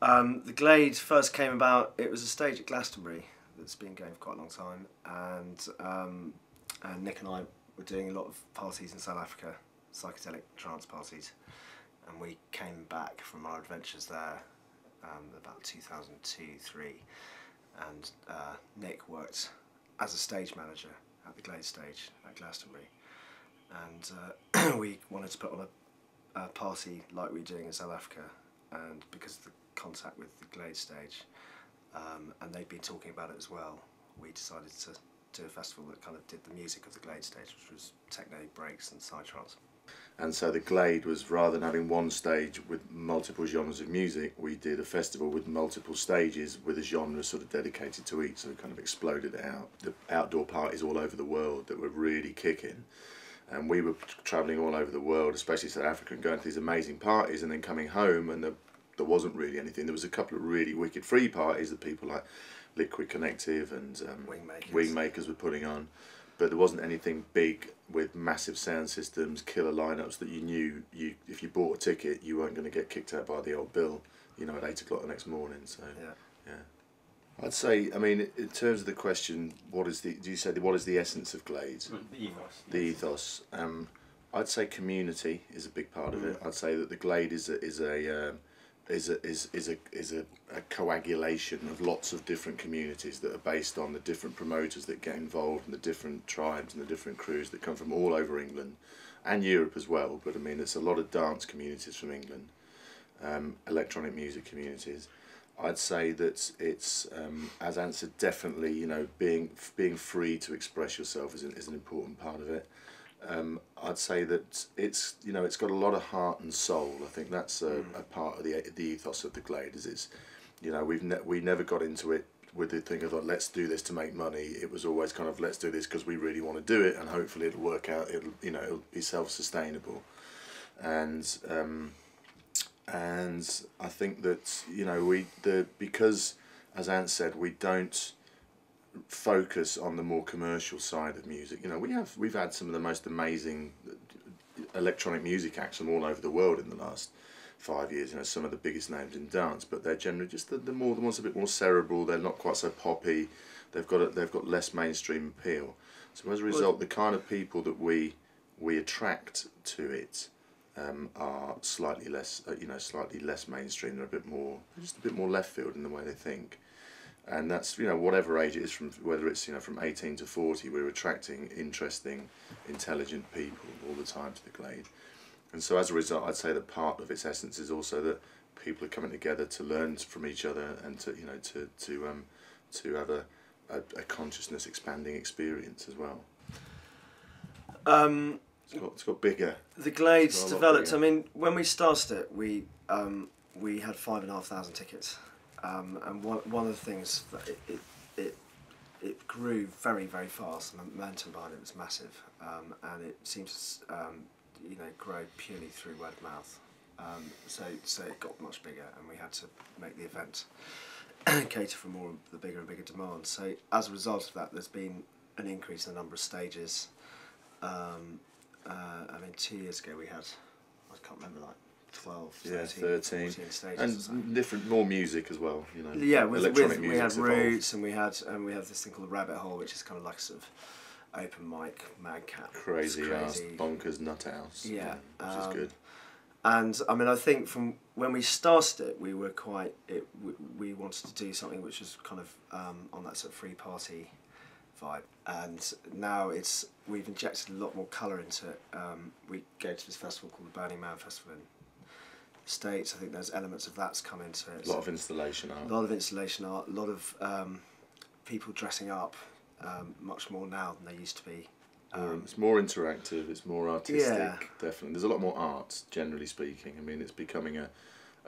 The Glade first came about, it was a stage at Glastonbury that's been going for quite a long time, and Nick and I were doing a lot of parties in South Africa, psychedelic trance parties, and we came back from our adventures there about 2002-3, and Nick worked as a stage manager at the Glade stage at Glastonbury, and we wanted to put on a party like we were doing in South Africa, and because of the contact with the Glade stage, and they'd been talking about it as well, we decided to do a festival that kind of did the music of the Glade stage, which was techno, breaks and psytrance. And so the Glade was, rather than having one stage with multiple genres of music, we did a festival with multiple stages with a genre sort of dedicated to each, so we kind of exploded it out. The outdoor parties all over the world that were really kicking, and we were travelling all over the world, especially South Africa, and going to these amazing parties, and then coming home and there wasn't really anything. There was a couple of really wicked free parties that people like Liquid Connective and Wingmakers were putting on, but there wasn't anything big with massive sound systems, killer lineups that you knew if you bought a ticket you weren't going to get kicked out by the old bill, at 8 o'clock the next morning. So yeah. I'd say, I mean, in terms of the question, what is the essence of Glade? The ethos. The ethos. I'd say community is a big part of it. I'd say that the Glade is a coagulation of lots of different communities that are based on the different promoters that get involved and the different tribes and the different crews that come from all over England and Europe as well. But I mean, there's a lot of dance communities from England, electronic music communities. I'd say that it's, as Ant said, definitely, being free to express yourself is an important part of it. I'd say that it's got a lot of heart and soul. I think that's a part of the ethos of the Glade. We never got into it with the thing of let's do this to make money. It was always kind of let's do this because we really want to do it, and hopefully it'll work out. It'll be self-sustainable, and I think that because, as Ant said, we don't focus on the more commercial side of music. We've had some of the most amazing electronic music acts from all over the world in the last 5 years. Some of the biggest names in dance, but they're generally just the ones a bit more cerebral. They're not quite so poppy. They've got less mainstream appeal. So as a result, the kind of people that we attract to it are slightly less mainstream. They're just a bit more left field in the way they think. And that's, whatever age it is, whether it's from 18 to 40, we're attracting interesting, intelligent people all the time to the Glade. And so as a result, I'd say that part of its essence is also that people are coming together to learn from each other and to have a consciousness expanding experience as well. It's got bigger. The Glade's developed. I mean, when we started it, we had 5,500 tickets. And one of the things that it grew very, very fast. The momentum behind it was massive, and it seems to grow purely through word of mouth. So it got much bigger, and we had to make the event cater for more of the bigger and bigger demand. So as a result of that, there's been an increase in the number of stages. I mean, 2 years ago we had, I can't remember, like 12, 13 stages, and more music as well. Yeah, electronic we had music's Roots, and we had this thing called Rabbit Hole, which is kind of like a sort of open mic madcap, crazy ass bonkers nut house. Yeah, which is good. And I mean, I think from when we started it, we were we wanted to do something which was kind of on that sort of free party vibe, and now we've injected a lot more colour into it. We go to this festival called the Burning Man Festival in the States. I think there's elements of that's come into it. A lot of installation art. A lot of people dressing up much more now than they used to be. It's more interactive, it's more artistic, definitely. There's a lot more art, generally speaking. I mean, it's becoming a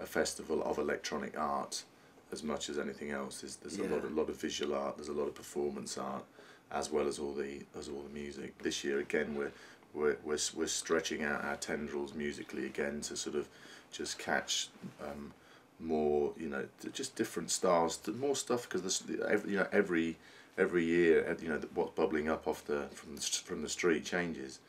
festival of electronic art as much as anything else. There's a lot of visual art, there's a lot of performance art, as well as all the music. This year again, we're stretching out our tendrils musically again to sort of just catch more, just different styles, more stuff, because every year, what's bubbling up from the street changes,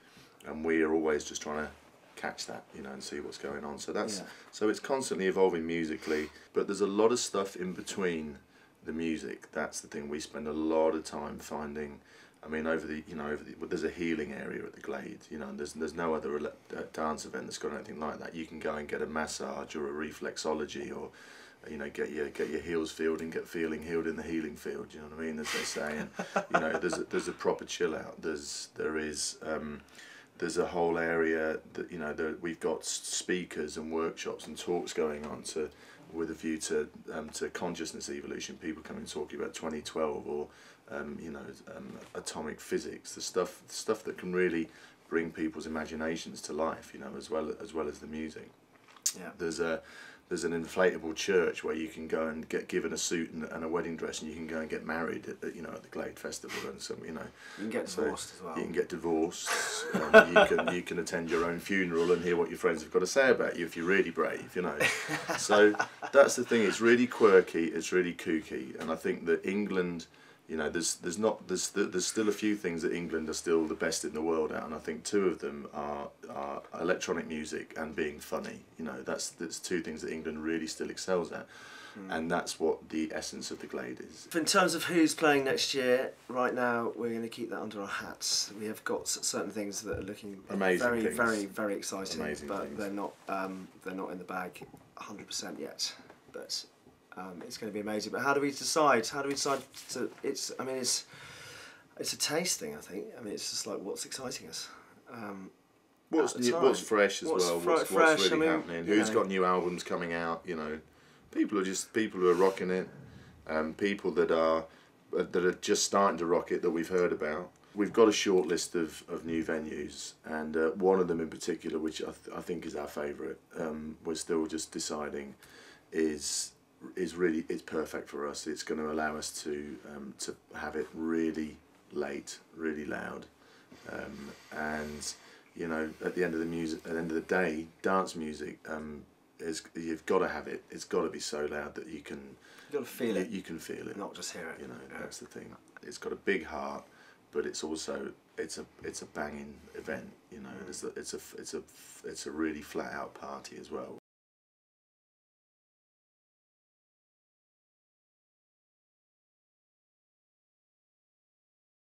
and we are always just trying to catch that, you know, and see what's going on. So that's Yeah. so it's constantly evolving musically, but there's a lot of stuff in between the music. That's the thing. We spend a lot of time finding. I mean, there's a healing area at the Glade. You know, and there's no other dance event that's got anything like that. You can go and get a massage or a reflexology, or you know, get your heels filled and get feeling healed in the healing field. You know what I mean? As they say, and you know, there's a proper chill out. There's a whole area that, you know, we've got speakers and workshops and talks going on with a view to consciousness evolution. People coming talking about 2012 or atomic physics, the stuff that can really bring people's imaginations to life, you know, as well as the music. Yeah. There's an inflatable church where you can go and get given a suit and a wedding dress, and you can go and get married at the Glade Festival, and some, you know. You can get divorced as well. You can get divorced. You can attend your own funeral and hear what your friends have got to say about you if you're really brave, you know. So that's the thing. It's really quirky. It's really kooky, and I think that England, you know, there's still a few things that England are still the best in the world at, and I think two of them are electronic music and being funny. You know, that's two things that England really still excels at, and that's what the essence of the Glade is. In terms of who's playing next year, right now we're going to keep that under our hats. We have got certain things that are looking very exciting, Amazing but things. they're not in the bag 100% yet. But it's going to be amazing. But how do we decide? How do we decide to? It's a taste thing, I think. I mean, it's just like what's exciting us. What's fresh as well? What's really happening? Who's got new albums coming out? You know, people who are rocking it. People that are just starting to rock it that we've heard about. We've got a short list of new venues, and one of them in particular, which I think is our favourite. We're still just deciding, is really, it's perfect for us. It's going to allow us to have it really late, really loud, and you know, at the end of the day, dance music you've got to have it. It's got to be so loud that you can. You've got to feel it. You can feel it, not just hear it. You know, that's the thing. It's got a big heart, but it's also it's a banging event. You know, it's a really flat out party as well.